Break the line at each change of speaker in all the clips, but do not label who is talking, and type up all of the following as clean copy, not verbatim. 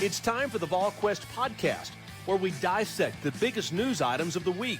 It's time for the Volquest podcast, where we dissect the biggest news items of the week.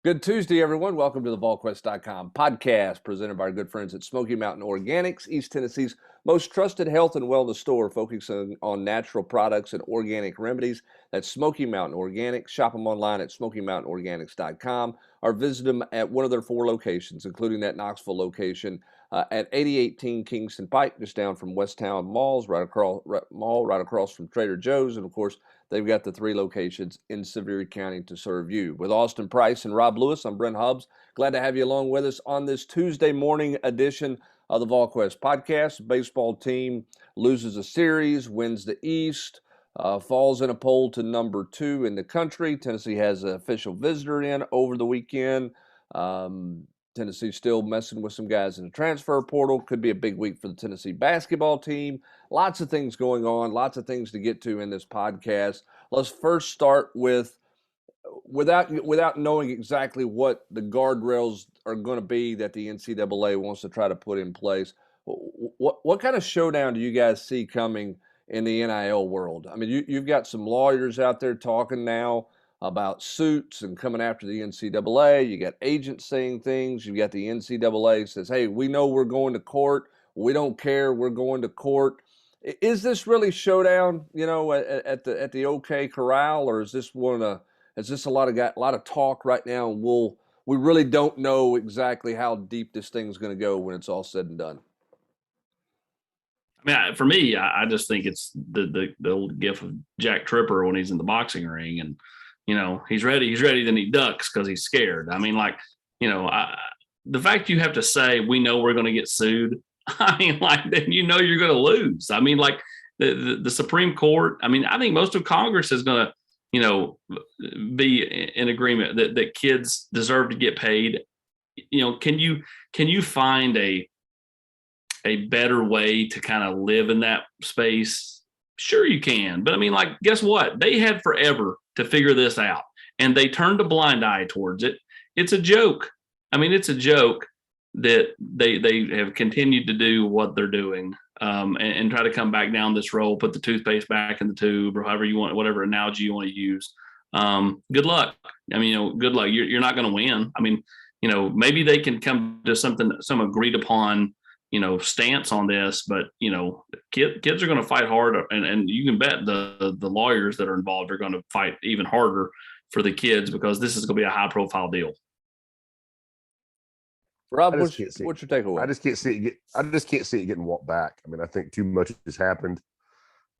Good Tuesday, everyone. Welcome to the Volquest.com podcast, presented by our good friends at Smoky Mountain Organics, East Tennessee's most trusted health and wellness store, focusing on natural products and organic remedies. That's Smoky Mountain Organics. Shop them online at SmokyMountainOrganics.com or visit them at one of their 4 locations, including that Knoxville location at 8018 Kingston Pike, just down from West Town Malls, right across from Trader Joe's. And, of course, they've got the 3 locations in Sevier County to serve you. With Austin Price and Rob Lewis, I'm Brent Hubbs. Glad to have you along with us on this Tuesday morning edition of the Volquest podcast. Baseball team loses a series, wins the East, falls in a poll to number 2 in the country. Tennessee has an official visitor in over the weekend. Tennessee still messing with some guys in the transfer portal. Could be a big week for the Tennessee basketball team. Lots of things going on, lots of things to get to in this podcast. Let's first start with, without knowing exactly what the guardrails are going to be that the NCAA wants to try to put in place. What kind of showdown do you guys see coming in the NIL world? I mean, you've got some lawyers out there talking now about suits and coming after the NCAA. You got agents saying things. You got the NCAA says, hey, we know we're going to court. We don't care. We're going to court. Is this really showdown, at the OK Corral, or is this a lot of talk right now, and we really don't know exactly how deep this thing's going to go when it's all said and done?
I mean, for me, I just think it's the old gif of Jack Tripper when he's in the boxing ring, and he's ready, then he ducks because he's scared. I mean, the fact you have to say we know we're going to get sued, I mean, then you're going to lose. I mean, the Supreme Court. I mean, I think most of Congress is going to be in agreement that kids deserve to get paid. Can you find a better way to kind of live in that space? Sure you can. But I mean, guess what? They had forever to figure this out, and they turned a blind eye towards it. It's a joke. I mean, it's a joke that they have continued to do what they're doing, and try to come back down this road, put the toothpaste back in the tube, or however you want, whatever analogy you want to use. Good luck. I mean, good luck. You're not going to win. I mean, maybe they can come to some agreed upon, stance on this, but kids are going to fight hard, and you can bet the lawyers that are involved are going to fight even harder for the kids, because this is going to be a high profile deal.
Rob, what's your takeaway?
I just can't see it getting walked back. I mean, I think too much has happened.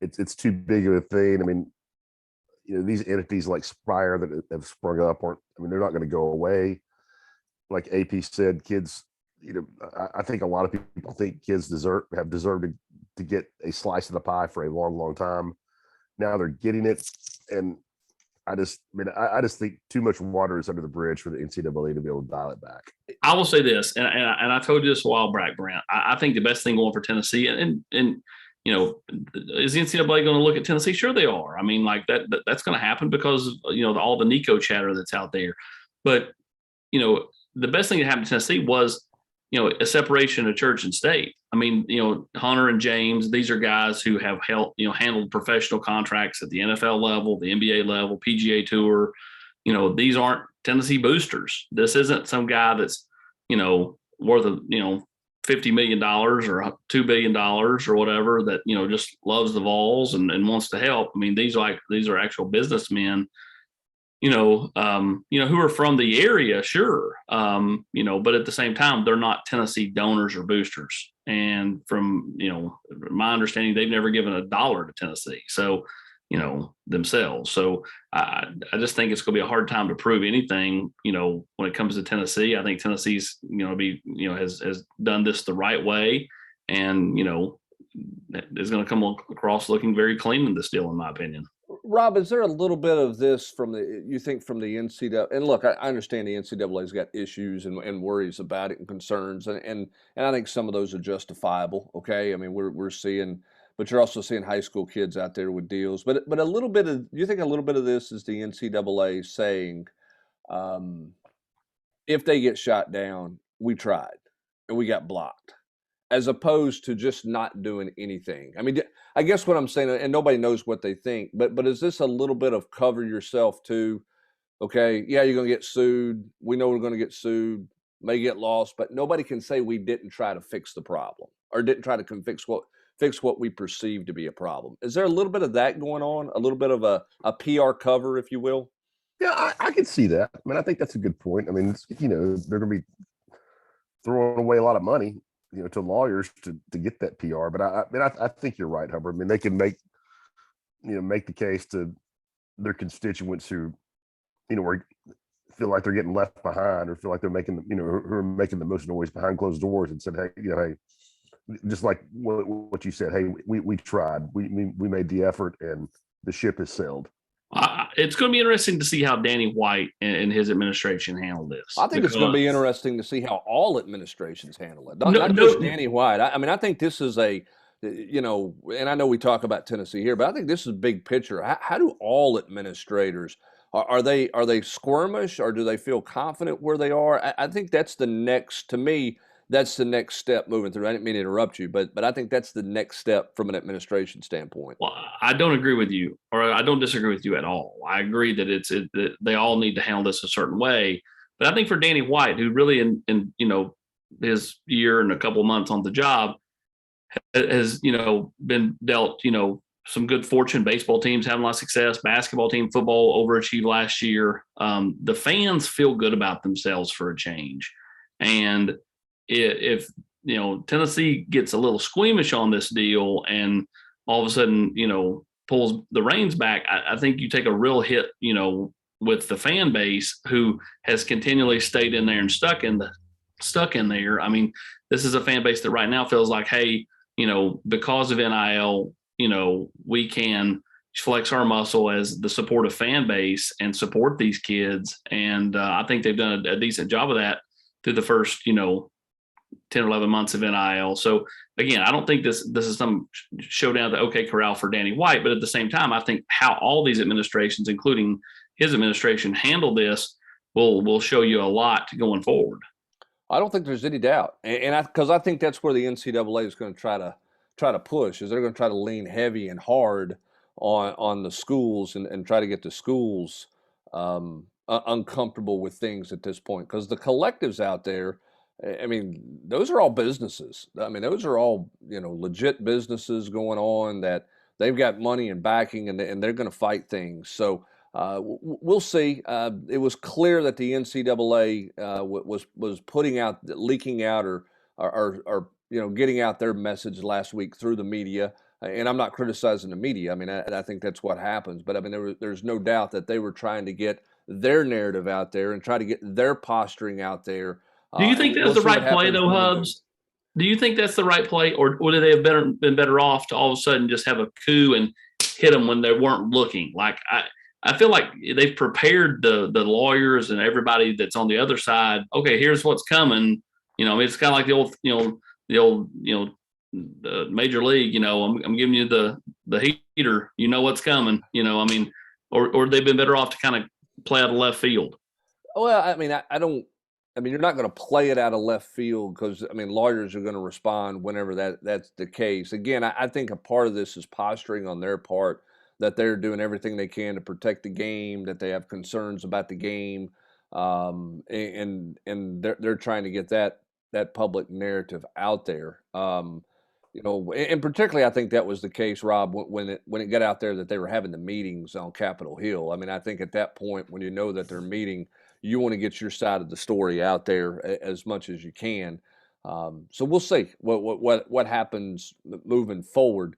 It's too big of a thing. I mean, these entities like Spire that have sprung up they're not going to go away. Like AP said, kids. I think a lot of people think kids have deserved to get a slice of the pie for a long, long time. Now they're getting it, and I just think too much water is under the bridge for the NCAA to be able to dial it back.
I will say this, and I told you this a while back, Brent. I think the best thing going for Tennessee, and is the NCAA going to look at Tennessee? Sure they are. I mean, that's going to happen because all the Nico chatter that's out there. But the best thing that happened to Tennessee was a separation of church and state. I mean, Hunter and James, these are guys who have handled professional contracts at the NFL level, the NBA level, PGA Tour. These aren't Tennessee boosters. This isn't some guy that's, worth of, $50 million or $2 billion or whatever that, just loves the Vols and wants to help. I mean, these are actual businessmen, who are from the area, sure. But at the same time, they're not Tennessee donors or boosters. And from, my understanding, they've never given $1 to Tennessee. So, themselves. So I just think it's going to be a hard time to prove anything, when it comes to Tennessee. I think Tennessee's, has done this the right way, and, is going to come across looking very clean in this deal, in my opinion.
Rob, is there a little bit of this from the NCAA? And look, I understand the NCAA's got issues and worries about it and concerns, and I think some of those are justifiable. Okay, I mean we're seeing, but you're also seeing high school kids out there with deals. But a little bit of, you think a little bit of this is the NCAA saying, if they get shot down, we tried. and we got blocked, as opposed to just not doing anything. I mean, I guess what I'm saying, and nobody knows what they think, but is this a little bit of cover yourself too? Okay, yeah, you're going to get sued. We know we're going to get sued, may get lost, but nobody can say we didn't try to fix the problem or didn't try to fix what we perceive to be a problem. Is there a little bit of that going on? A little bit of a PR cover, if you will?
Yeah, I can see that. I mean, I think that's a good point. I mean, they're going to be throwing away a lot of money, to lawyers to get that PR. But I think you're right, Hubbard. I mean, they can make the case to their constituents who, feel like they're getting left behind or feel like they're making, who are making the most noise behind closed doors, and said, hey, just like what you said, hey, we tried, we made the effort, and the ship has sailed.
It's going to be interesting to see how Danny White and his administration handle this.
I think it's going to be interesting to see how all administrations handle it, not just Danny White. I mean, I think this is and I know we talk about Tennessee here, but I think this is big picture. How do all administrators, are they squirmish, or do they feel confident where they are? I think that's the next, to me, that's the next step moving through. I didn't mean to interrupt you, but I think that's the next step from an administration standpoint.
Well, I don't agree with you, or I don't disagree with you at all. I agree that that they all need to handle this a certain way. But I think for Danny White, who really in his year and a couple months on the job has been dealt some good fortune. Baseball teams having a lot of success. Basketball team, football overachieved last year. The fans feel good about themselves for a change, and if Tennessee gets a little squeamish on this deal and all of a sudden pulls the reins back, I think you take a real hit with the fan base who has continually stayed in there and stuck in there. I mean, this is a fan base that right now feels like, hey, because of NIL, we can flex our muscle as the supportive fan base and support these kids, and I think they've done a decent job of that through the first 10 or 11 months of NIL. So again, I don't think this is some showdown at the OK Corral for Danny White, but at the same time, I think how all these administrations, including his administration, handle this will show you a lot going forward.
I don't think there's any doubt, and because I think that's where the NCAA is going to try to push, is they're going to try to lean heavy and hard on the schools and try to get the schools uncomfortable with things at this point, because the collectives out there, I mean, those are all businesses. I mean, those are all, legit businesses going on that they've got money and backing, and they're going to fight things. So we'll see. It was clear that the NCAA was putting out, leaking out, or getting out their message last week through the media. And I'm not criticizing the media. I mean, I think that's what happens. But I mean, there's no doubt that they were trying to get their narrative out there and try to get their posturing out there.
Do you think that's the right play, though, Hubs? Do you think that's the right play, or would they have been better off to all of a sudden just have a coup and hit them when they weren't looking? Like I feel like they've prepared the lawyers and everybody that's on the other side. Okay, here's what's coming. It's kind of like the old the major league. I'm giving you the heater. You know what's coming. Or they've been better off to kind of play out of left field.
Well, I mean, I don't. I mean, you're not going to play it out of left field, because, I mean, lawyers are going to respond whenever that's the case. Again, I think a part of this is posturing on their part, that they're doing everything they can to protect the game, that they have concerns about the game, and they're trying to get that public narrative out there. And particularly, I think that was the case, Rob, when it got out there that they were having the meetings on Capitol Hill. I mean, I think at that point, when you know that they're meeting, you want to get your side of the story out there as much as you can. So we'll see what happens moving forward.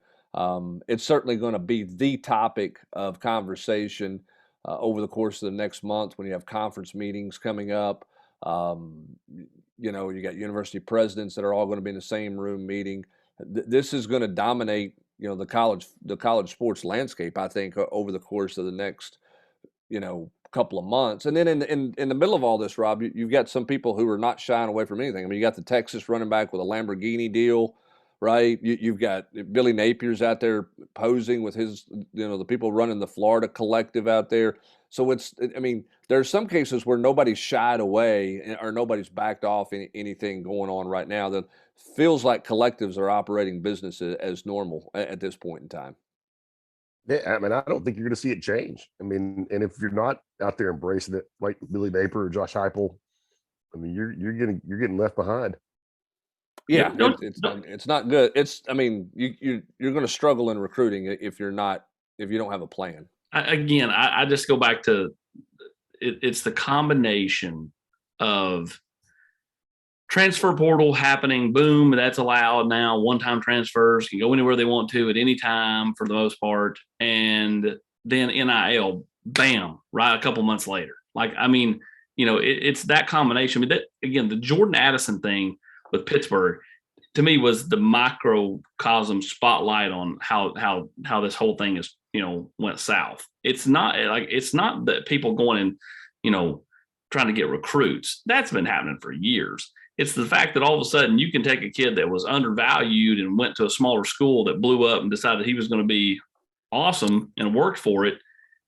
It's certainly going to be the topic of conversation over the course of the next month when you have conference meetings coming up. You got university presidents that are all going to be in the same room meeting. This is going to dominate, the college sports landscape, I think, over the course of the next, couple of months. And then in the middle of all this, Rob, you've got some people who are not shying away from anything. I mean, you got the Texas running back with a Lamborghini deal. right? You've got Billy Napier's out there posing with his, the people running the Florida Collective out there. So I mean, there's some cases where nobody's shied away or nobody's backed off anything going on right now that feels like collectives are operating business as normal at this point in time.
Yeah, I mean, I don't think you're going to see it change. I mean, and if you're not out there embracing it, like Billy Napier or Josh Heupel, I mean, you're getting left behind.
Yeah, it's not good. I mean, you're going to struggle in recruiting if you don't have a plan.
I just go back to it's the combination of transfer portal happening, boom, that's allowed now. One-time transfers can go anywhere they want to at any time for the most part, and then NIL, bam, right a couple months later. Like, I mean, it's that combination. I mean, that again, the Jordan Addison thing with Pittsburgh to me was the microcosm spotlight on how this whole thing is went south. It's not that people going and trying to get recruits. That's been happening for years. It's the fact that all of a sudden you can take a kid that was undervalued and went to a smaller school that blew up and decided he was going to be awesome and worked for it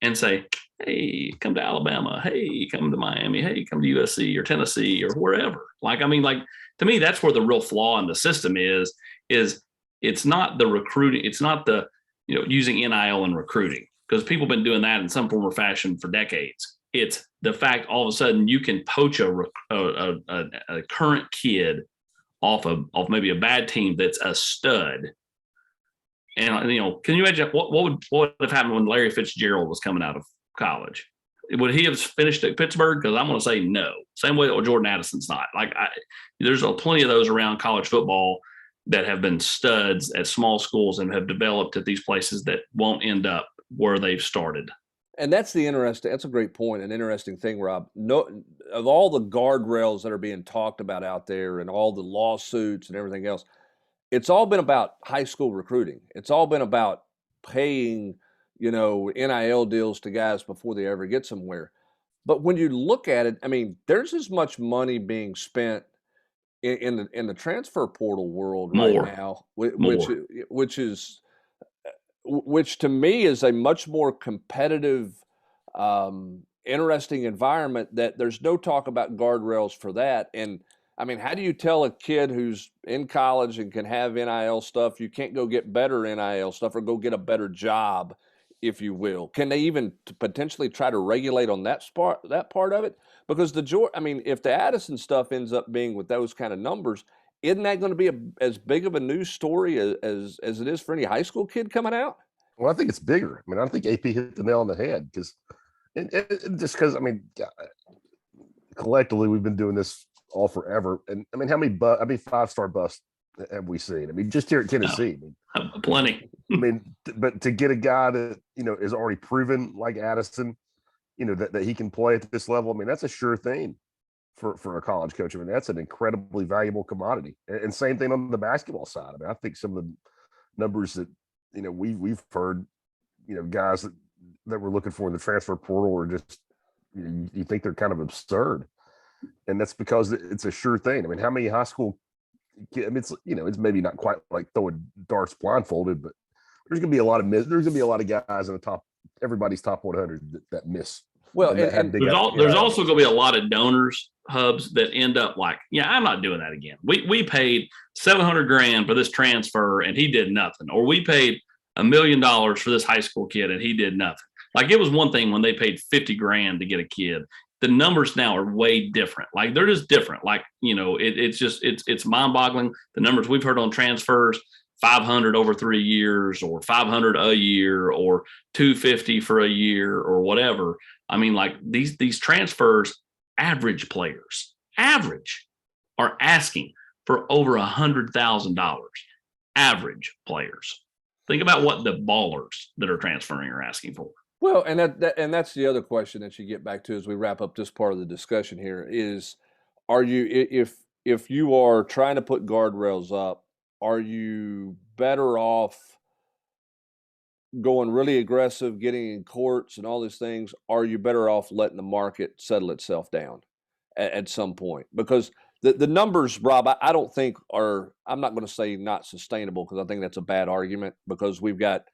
and say, hey, come to Alabama. Hey, come to Miami. Hey, come to USC or Tennessee or wherever. Like, I mean, like, to me, that's where the real flaw in the system is it's not the recruiting. It's not the, using NIL and recruiting, because people have been doing that in some form or fashion for decades. It's the fact all of a sudden you can poach a current kid off maybe a bad team that's a stud. And, can you imagine what would have happened when Larry Fitzgerald was coming out of college? Would he have finished at Pittsburgh? Because I'm going to say no. Same way that Jordan Addison's not. Like, there's plenty of those around college football that have been studs at small schools and have developed at these places that won't end up where they've started.
And that's a great point, an interesting thing, Rob. Of all the guardrails that are being talked about out there and all the lawsuits and everything else, it's all been about high school recruiting. It's all been about paying, NIL deals to guys before they ever get somewhere. But when you look at it, I mean, there's as much money being spent in the transfer portal world right now, which to me is a much more competitive, interesting environment that there's no talk about guardrails for that. And I mean, how do you tell a kid who's in college and can have NIL stuff, you can't go get better NIL stuff or go get a better job, if you will? Can they even potentially try to regulate on that part of it? Because if the Addison stuff ends up being with those kind of numbers, isn't that going to be as big of a news story as it is for any high school kid coming out?
Well, I think it's bigger. I mean, I think AP hit the nail on the head because I mean, collectively we've been doing this all forever. And I mean, how many 5-star busts have we seen? I mean, just here at Tennessee,
plenty.
I mean, but to get a guy that is already proven like Addison, that he can play at this level, I mean, that's a sure thing for a college coach. I mean, that's an incredibly valuable commodity. And same thing on the basketball side. I mean, I think some of the numbers that we've heard, guys that we're looking for in the transfer portal are just you think they're kind of absurd, and that's because it's a sure thing. I mean, how many high school? I mean, it's maybe not quite like throwing darts blindfolded, but there's going to be a lot of there's going to be a lot of guys in the everybody's top 100 that miss.
Well,
and there's also going to be a lot of donors hubs that end up like, yeah, I'm not doing that again. We paid $700,000 for this transfer and he did nothing, or we paid $1 million for this high school kid and he did nothing. Like, it was one thing when they paid $50,000 to get a kid. The numbers now are way different. Like, they're just different. Like, it's mind-boggling. The numbers we've heard on transfers, 500 over 3 years, or 500 a year, or 250 for a year, or whatever. I mean, like, these transfers, average players are asking for over $100,000. Average players. Think about what the ballers that are transferring are asking for.
Well, and that's the other question that you get back to as we wrap up this part of the discussion here is, are you, if you are trying to put guardrails up, are you better off going really aggressive, getting in courts and all these things? Are you better off letting the market settle itself down at some point? Because The numbers, Rob, I don't think are. I'm not going to say not sustainable because I think that's a bad argument because you've got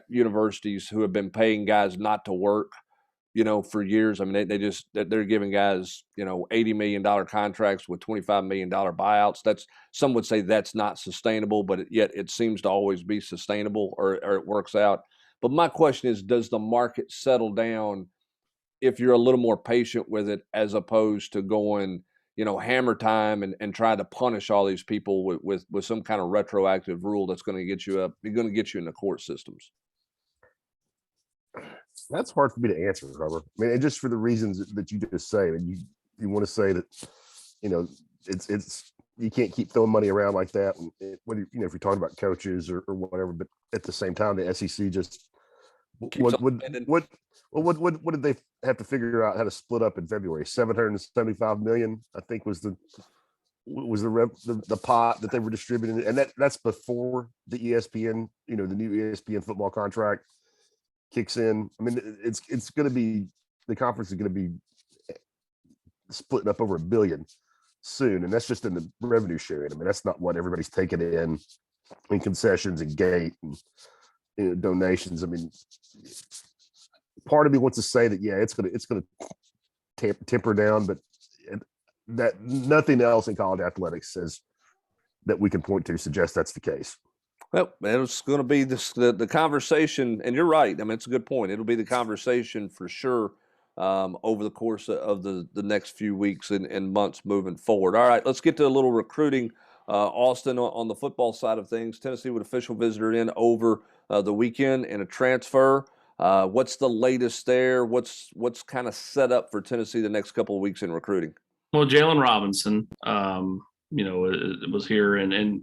universities who have been paying guys not to work, for years. I mean, they're giving guys, $80 million contracts with $25 million buyouts. Some would say that's not sustainable, but yet it seems to always be sustainable or it works out. But my question is, does the market settle down if you're a little more patient with it as opposed to going, hammer time and try to punish all these people with some kind of retroactive rule that's going to get you in the court systems?
That's hard for me to answer, Robert. I mean, and just for the reasons that you just say, and you want to say that, it's you can't keep throwing money around like that. And if you're talking about coaches or whatever, but at the same time, the SEC just what did they have to figure out how to split up in February? 775 million, I think, was the pot that they were distributing, and that's before the ESPN, the new ESPN football contract kicks in. I mean, it's going to be, the conference is going to be splitting up over $1 billion soon, and that's just in the revenue sharing. I mean, that's not what everybody's taking in concessions and gate and donations. I mean, part of me wants to say that it's going to temper down, but that nothing else in college athletics says that we can point to suggest that's the case.
Well, it's going to be the conversation, and you're right. I mean, it's a good point. It'll be the conversation for sure over the course of the next few weeks and months moving forward. All right, let's get to a little recruiting. Austin, on the football side of things, Tennessee with official visitor in over the weekend and a transfer. What's the latest there? What's kind of set up for Tennessee the next couple of weeks in recruiting?
Well, Jalen Robinson, was here, and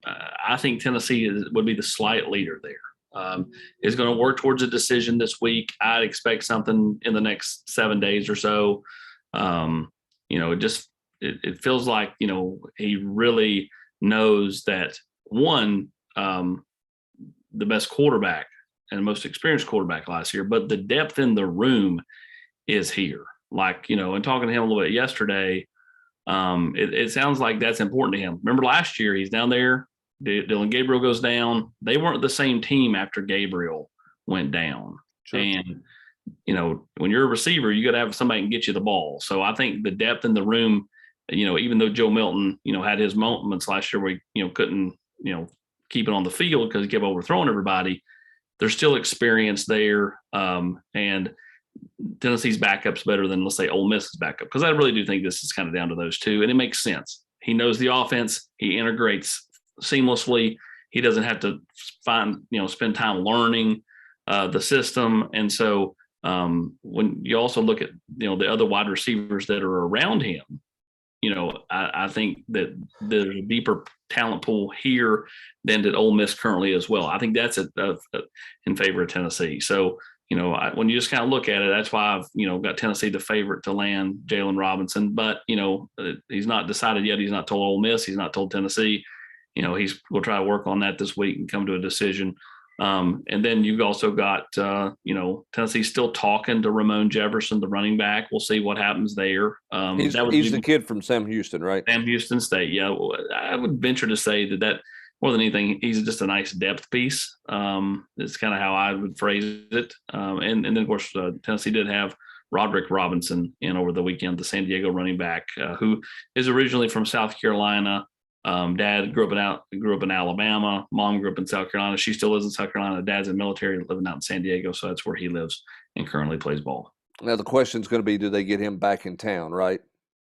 I think Tennessee would be the slight leader there. Is going to work towards a decision this week. I'd expect something in the next 7 days or so. It feels like, he really knows that, one, the best quarterback and most experienced quarterback last year, but the depth in the room is here. Like, and talking to him a little bit yesterday, it sounds like that's important to him. Remember last year, he's down there, Dylan Gabriel goes down. They weren't the same team after Gabriel went down. Sure. And, when you're a receiver, you got to have somebody can get you the ball. So I think the depth in the room, even though Joe Milton, had his moments last year where he, couldn't, keep it on the field because he kept overthrowing everybody, there's still experience there. And Tennessee's backup's better than, let's say, Ole Miss's backup, because I really do think this is kind of down to those two, and it makes sense. He knows the offense. He integrates seamlessly. He doesn't have to spend time learning the system. And so when you also look at, the other wide receivers that are around him, I think that there's a deeper talent pool here than that Ole Miss currently as well. I think that's in favor of Tennessee. So, when you just kind of look at it, that's why I've, got Tennessee the favorite to land Jalen Robinson. But, he's not decided yet. He's not told Ole Miss. He's not told Tennessee. We'll try to work on that this week and come to a decision. And then you've also got, Tennessee still talking to Ramon Jefferson, the running back. We'll see what happens there.
He's the kid from Sam Houston, right?
Sam Houston State. Yeah. I would venture to say that more than anything, he's just a nice depth piece. It's kind of how I would phrase it. And then, of course, Tennessee did have Roderick Robinson in over the weekend, the San Diego running back, who is originally from South Carolina. Dad grew up in Alabama. Mom grew up in South Carolina. She still lives in South Carolina. Dad's in the military, living out in San Diego, so that's where he lives and currently plays ball.
Now the question is going to be, do they get him back in town, right?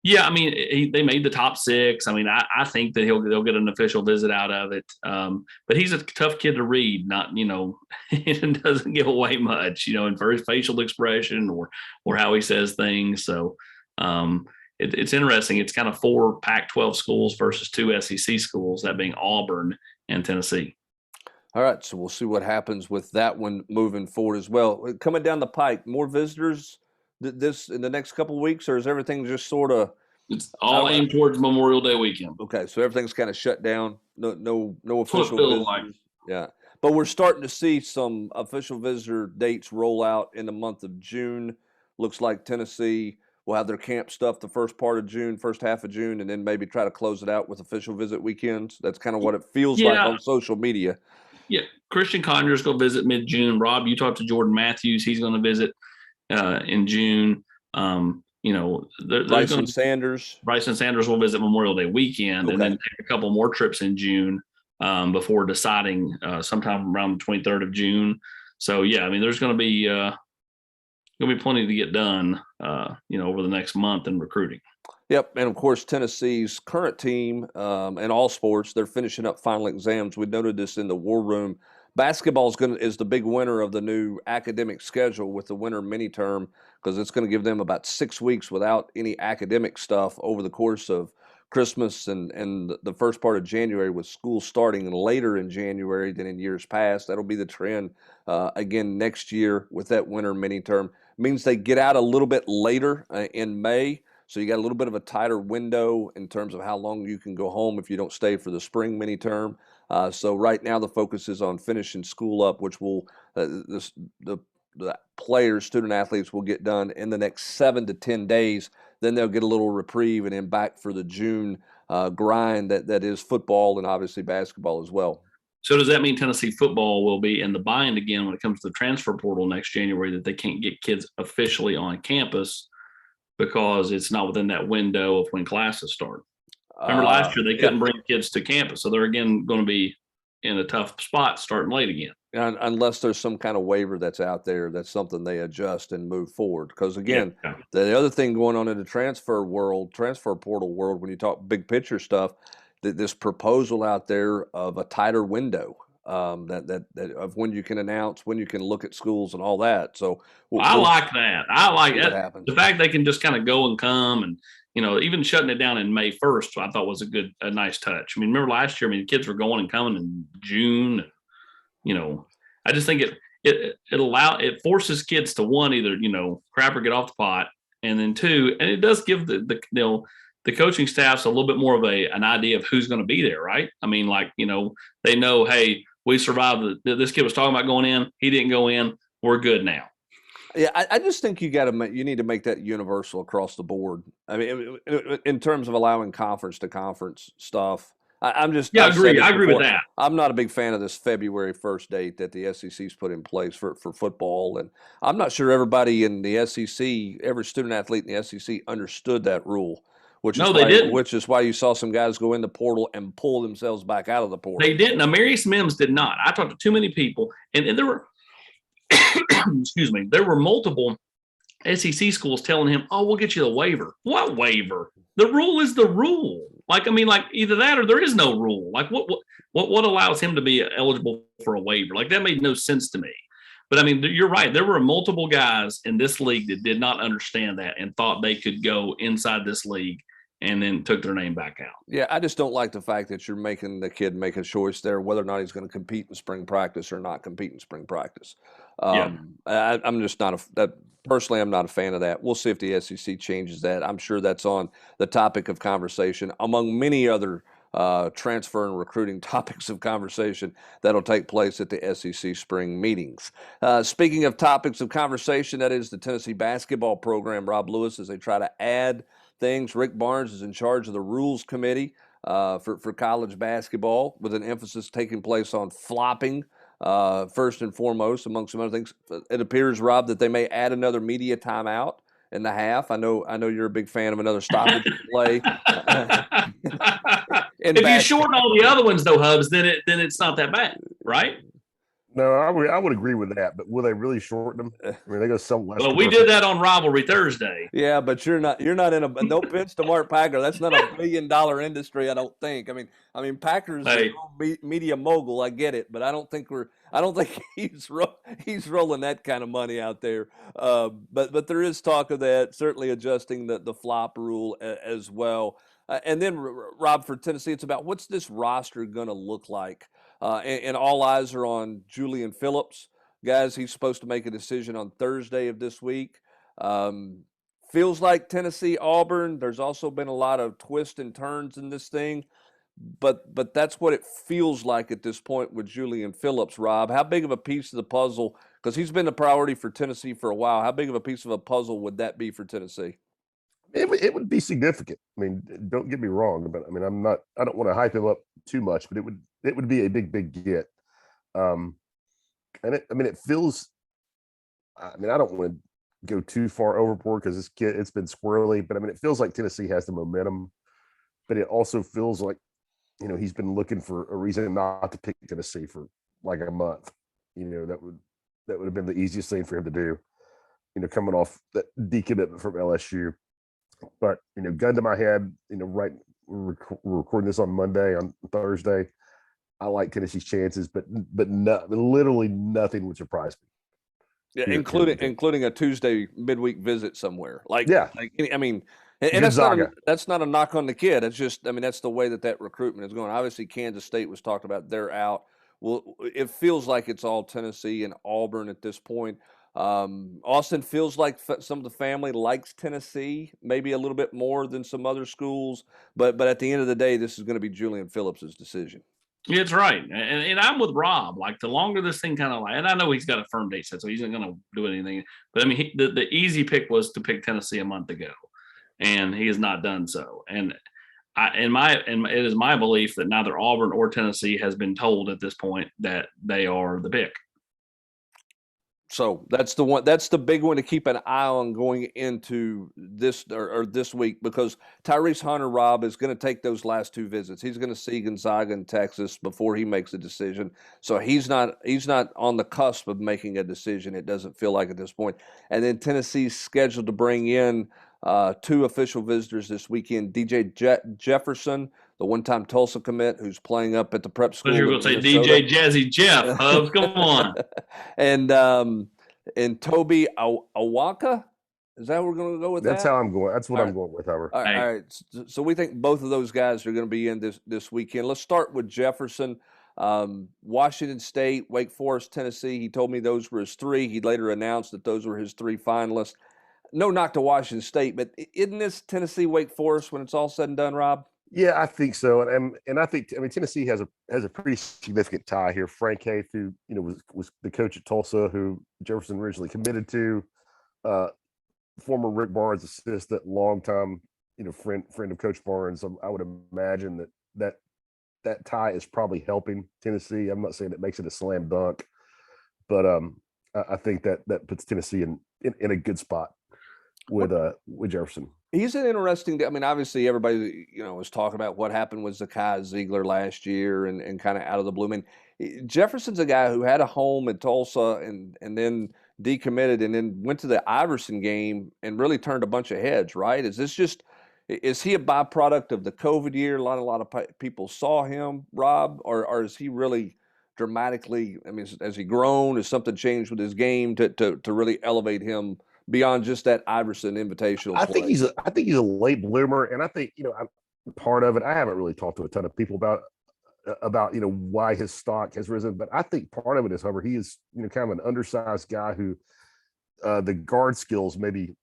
Yeah, I mean, they made the top 6. I mean, I think that they'll get an official visit out of it. But he's a tough kid to read. Not, it doesn't give away much, and for his facial expression or how he says things. So it's interesting. It's kind of 4 Pac-12 schools versus 2 SEC schools, that being Auburn and Tennessee.
All right, so we'll see what happens with that one moving forward as well. Coming down the pike, more visitors this in the next couple of weeks, or is everything just sort of?
It's all aimed towards Memorial Day weekend.
Okay, so everything's kind of shut down. No official visitors. Like. Yeah, but we're starting to see some official visitor dates roll out in the month of June. Looks like Tennessee will have their camp stuff the first half of June, and then maybe try to close it out with official visit weekends. That's kind of what it feels like
Yeah.
on social media.
Yeah. Christian Conyers go visit mid-June. Rob, you talked to Jordan Matthews. He's going to visit in June.
Bryson Sanders.
Bryson Sanders will visit Memorial Day weekend, and then take a couple more trips in June before deciding sometime around the 23rd of June. So yeah, I mean, there's going to be plenty to get done, over the next month in recruiting.
Yep, and of course Tennessee's current team in all sports, they're finishing up final exams. We noted this in the war room. Basketball is the big winner of the new academic schedule with the winter mini term, because it's going to give them about 6 weeks without any academic stuff over the course of Christmas and the first part of January, with school starting later in January than in years past. That'll be the trend again next year with that winter mini term. Means they get out a little bit later in May. So you got a little bit of a tighter window in terms of how long you can go home if you don't stay for the spring mini term. So right now the focus is on finishing school up, which will the players, student athletes, will get done in the next 7 to 10 days. Then they'll get a little reprieve and then back for the June grind that is football and obviously basketball as well.
So does that mean Tennessee football will be in the bind again when it comes to the transfer portal next January, that they can't get kids officially on campus because it's not within that window of when classes start? Remember last year they couldn't bring kids to campus, so they're again going to be in a tough spot starting late again.
Unless there's some kind of waiver that's out there, that's something they adjust and move forward. Because again, the other thing going on in the transfer portal world, when you talk big picture stuff, this proposal out there of a tighter window that of when you can announce, when you can look at schools and all that. So
I like that. I like that.
Happens.
The fact they can just kind of go and come, and even shutting it down in May 1st, I thought was a nice touch. I mean, remember last year? I mean, the kids were going and coming in June. I just think it forces kids to, one, either crap or get off the pot, and then two, and it does give the coaching staffs a little bit more of an idea of who's going to be there, right? I mean, they know, hey, we survived. This kid was talking about going in. He didn't go in. We're good now.
Yeah, I just think you need to make that universal across the board. I mean, in terms of allowing conference to conference stuff. I agree with that. I'm not a big fan of this February 1st date that the SEC's put in place for football, and I'm not sure everybody in the SEC, every student athlete in the SEC, understood that rule. They didn't. Which is why you saw some guys go in the portal and pull themselves back out of the portal.
They didn't. Amarius Mims did not. I talked to too many people, and there were, excuse me, there were multiple SEC schools telling him, "Oh, we'll get you the waiver." What waiver? The rule is the rule. Either that or there is no rule. What allows him to be eligible for a waiver? That made no sense to me. But I mean, you're right. There were multiple guys in this league that did not understand that and thought they could go inside this league and then took their name back out.
Yeah, I just don't like the fact that you're making the kid make a choice there whether or not he's going to compete in spring practice or not compete in spring practice. I'm just not personally, I'm not a fan of that. We'll see if the SEC changes that. I'm sure that's on the topic of conversation among many other transfer and recruiting topics of conversation that'll take place at the SEC spring meetings. Speaking of topics of conversation, that is the Tennessee basketball program, Rob Lewis, as they try to add things. Rick Barnes is in charge of the rules committee for college basketball, with an emphasis taking place on flopping first and foremost, among some other things. It appears, Rob, that they may add another media timeout in the half. I know you're a big fan of another stoppage play.
If you shorten all the other ones, though, Hubs, then it's not that bad, right?
No, I would agree with that, but will they really shorten them? I mean, they go some less.
Well, we did that on Rivalry Thursday.
Yeah, but you're not in no offense to Mark Packer. That's not a $1 billion industry, I don't think. I mean, Packer's a media mogul. I get it, but I don't think he's rolling that kind of money out there. But there is talk of that, certainly adjusting the flop rule as well. And then, Rob, for Tennessee, it's about what's this roster going to look like? And all eyes are on Julian Phillips. Guys, he's supposed to make a decision on Thursday of this week. Feels like Tennessee, Auburn. There's also been a lot of twists and turns in this thing. But that's what it feels like at this point with Julian Phillips, Rob. How big of a piece of the puzzle, because he's been the priority for Tennessee for a while, how big of a piece of a puzzle would that be for Tennessee?
It would be significant. I mean, don't get me wrong, but I mean, I don't want to hype him up too much, but it would be a big get. And it feels, I mean, I don't want to go too far overboard because it's been squirrely, but I mean, it feels like Tennessee has the momentum, but it also feels like, he's been looking for a reason not to pick Tennessee for like a month. That would have been the easiest thing for him to do, coming off that decommitment from LSU. But, gun to my head, right, we're recording this on Monday, on Thursday. I like Tennessee's chances, but literally nothing would surprise me.
Yeah, including a Tuesday midweek visit somewhere. I mean, and that's not a knock on the kid. It's just, I mean, that's the way that recruitment is going. Obviously, Kansas State was talked about; they're out. Well, it feels like it's all Tennessee and Auburn at this point. Austin feels like some of the family likes Tennessee, maybe a little bit more than some other schools. But at the end of the day, this is going to be Julian Phillips's decision.
Yeah, it's right. And I'm with Rob. Like, the longer this thing kind of and I know he's got a firm date set, so he's not going to do anything. But I mean, the easy pick was to pick Tennessee a month ago, and he has not done so. And it is my belief that neither Auburn or Tennessee has been told at this point that they are the pick.
So that's the one. That's the big one to keep an eye on going into this or this week, because Tyrese Hunter, Rob, is going to take those last two visits. He's going to see Gonzaga and Texas before he makes a decision. So he's not on the cusp of making a decision. It doesn't feel like at this point. And then Tennessee's scheduled to bring in two official visitors this weekend: DJ Jefferson, the one-time Tulsa commit who's playing up at the prep school.
You're going to say DJ Jazzy Jeff, Hubs, come on.
And Toby Awaka, is that what we're going to go with?
That's how I'm going. That's what I'm going with, Hubbard.
All right. So we think both of those guys are going to be in this weekend. Let's start with Jefferson. Washington State, Wake Forest, Tennessee. He told me those were his three. He later announced that those were his three finalists. No knock to Washington State, but isn't this Tennessee, Wake Forest when it's all said and done, Rob?
Yeah, I think so, and I think, I mean, Tennessee has a pretty significant tie here. Frank Haith, who was the coach at Tulsa, who Jefferson originally committed to, former Rick Barnes assistant, longtime friend of Coach Barnes. I would imagine that tie is probably helping Tennessee. I'm not saying it makes it a slam dunk, but I think that puts Tennessee in a good spot with Jefferson.
He's an interesting. I mean, obviously, everybody was talking about what happened with Zakai Ziegler last year, and kind of out of the blue. I mean, Jefferson's a guy who had a home in Tulsa and then decommitted and then went to the Iverson game and really turned a bunch of heads. Right? Is he a byproduct of the COVID year? A lot of people saw him, Rob, or is he really dramatically? I mean, has he grown? Has something changed with his game to really elevate him beyond just that Iverson Invitational?
I think he's a late bloomer, and I think part of it. I haven't really talked to a ton of people about why his stock has risen, but I think part of it is, however, he is kind of an undersized guy who the guard skills maybe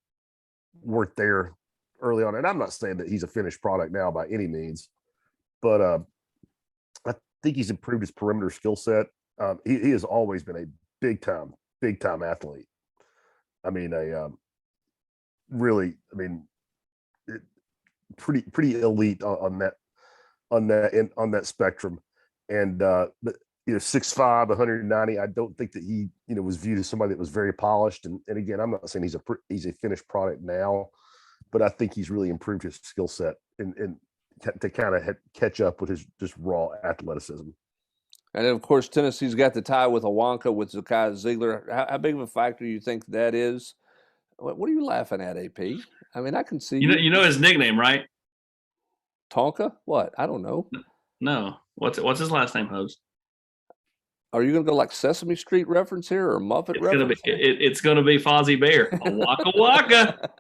weren't there early on. And I'm not saying that he's a finished product now by any means, but I think he's improved his perimeter skill set. He has always been a big time athlete. I mean, pretty elite on that spectrum. And but 6'5", 190. I don't think that he was viewed as somebody that was very polished. And again, I'm not saying he's a finished product now, but I think he's really improved his skill set and to kind of catch up with his just raw athleticism.
And then, of course, Tennessee's got the tie with Awonka with Zakai Ziegler. How big of a factor do you think that is? What are you laughing at, AP? I mean, I can see
you know his nickname, right?
Tonka? What? I don't know.
No. What's his last name, Hose?
Are you going to go like Sesame Street reference here or Muppet reference?
It's going to be Fozzie Bear. Waka waka.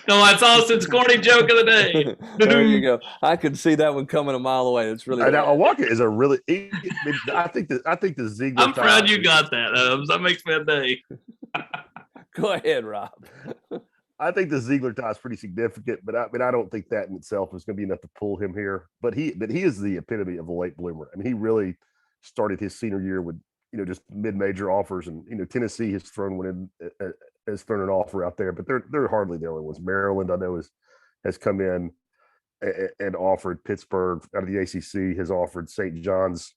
No, that's Austin's corny joke of the day.
There you go. I could see that one coming a mile away. It's really.
Now, Waka is a really. I think the Ziegler.
I'm proud you got that. That makes me a day.
Go ahead, Rob.
I think the Ziegler tie is pretty significant, but I don't think that in itself is going to be enough to pull him here. But he is the epitome of a late bloomer. I mean, he really started his senior year with just mid-major offers, and Tennessee has thrown an offer out there, but they're hardly the only ones. Maryland, I know, is has come in and offered. Pittsburgh out of the ACC has offered. St. John's,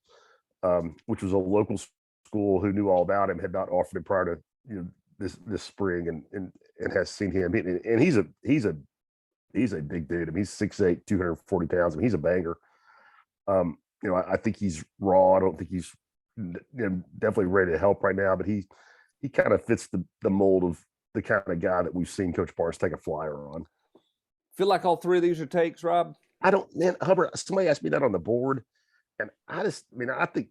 which was a local school who knew all about him, had not offered him prior to this spring, and has seen him. And he's a big dude. I mean, he's 6'8", 240 pounds. I mean, he's a banger. I think he's raw. I don't think he's definitely ready to help right now, but he kind of fits the mold of the kind of guy that we've seen Coach Barnes take a flyer on.
Feel like all three of these are takes, Rob?
Hubbard, somebody asked me that on the board, and I think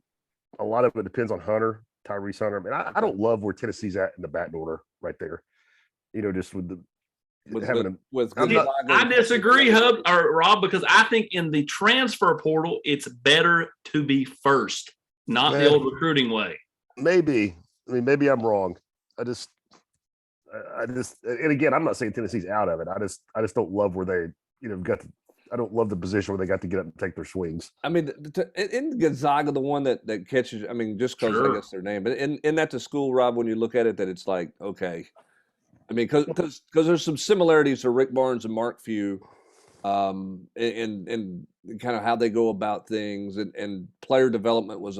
a lot of it depends on Tyrese Hunter. I mean, I don't love where Tennessee's at in the batting order right there. Just
I disagree, Rob, because I think in the transfer portal, it's better to be first, not the old recruiting way.
Maybe. I mean, maybe I'm wrong. I just, and again, I'm not saying Tennessee's out of it. I just don't love where they, I don't love the position where they got to get up and take their swings.
I mean, isn't Gonzaga the one that catches? I mean, just because I guess their name, but in that the school, Rob, when you look at it, that it's like, okay. I mean, because there's some similarities to Rick Barnes and Mark Few, and kind of how they go about things, and player development was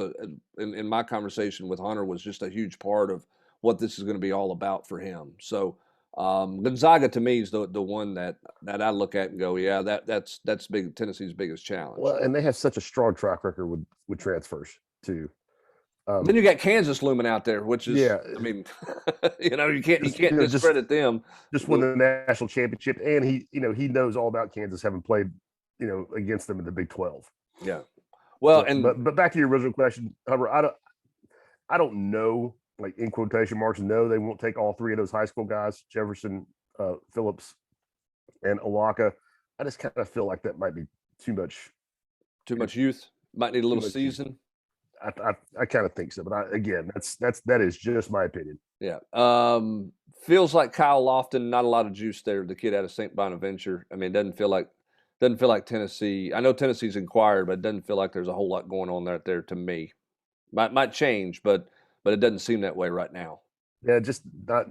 in my conversation with Hunter was just a huge part of what this is going to be all about for him. So Gonzaga to me is the one that I look at and go, yeah, that's big Tennessee's biggest challenge.
Well, and they have such a strong track record with transfers too.
Then you got Kansas looming out there, which is, I mean, you can't discredit them.
Just won the national championship, and he knows all about Kansas, having played, against them in the Big 12.
Yeah. Well,
but back to your original question, Hubbard, I don't know, like in quotation marks, no, they won't take all three of those high school guys, Jefferson, Phillips, and Alaka. I just kind of feel like that might be too much.
Too much youth. Might need a little season.
I kind of think so, but that is just my opinion.
Yeah. Feels like Kyle Lofton, not a lot of juice there. The kid out of St. Bonaventure. I mean, doesn't feel like Tennessee. I know Tennessee's inquired, but it doesn't feel like there's a whole lot going on there to me. Might change, but it doesn't seem that way right now.
Yeah, just not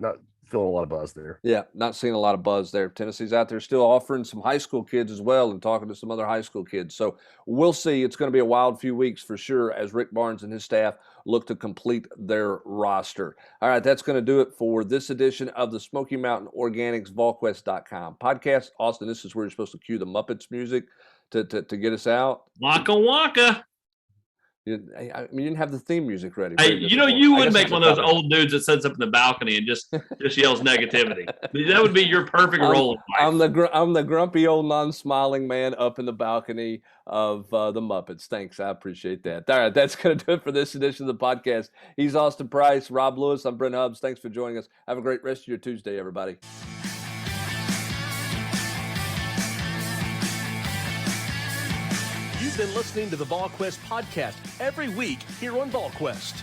feeling a lot of buzz there.
Yeah, not seeing a lot of buzz there. Tennessee's out there still offering some high school kids as well and talking to some other high school kids. So we'll see. It's going to be a wild few weeks for sure as Rick Barnes and his staff look to complete their roster. All right, that's going to do it for this edition of the Smoky Mountain Organics Volquest.com podcast. Austin, this is where you're supposed to cue the Muppets music to get us out.
Waka waka.
I mean, you didn't have the theme music ready.
Hey, you would make one of those old dudes that sits up in the balcony and just yells negativity. That would be your perfect role.
I'm the grumpy old non-smiling man up in the balcony of the Muppets. Thanks, I appreciate that. All right, that's going to do it for this edition of the podcast. He's Austin Price, Rob Lewis. I'm Brent Hubbs. Thanks for joining us. Have a great rest of your Tuesday, everybody.
You've been listening to the Volquest podcast every week here on Volquest.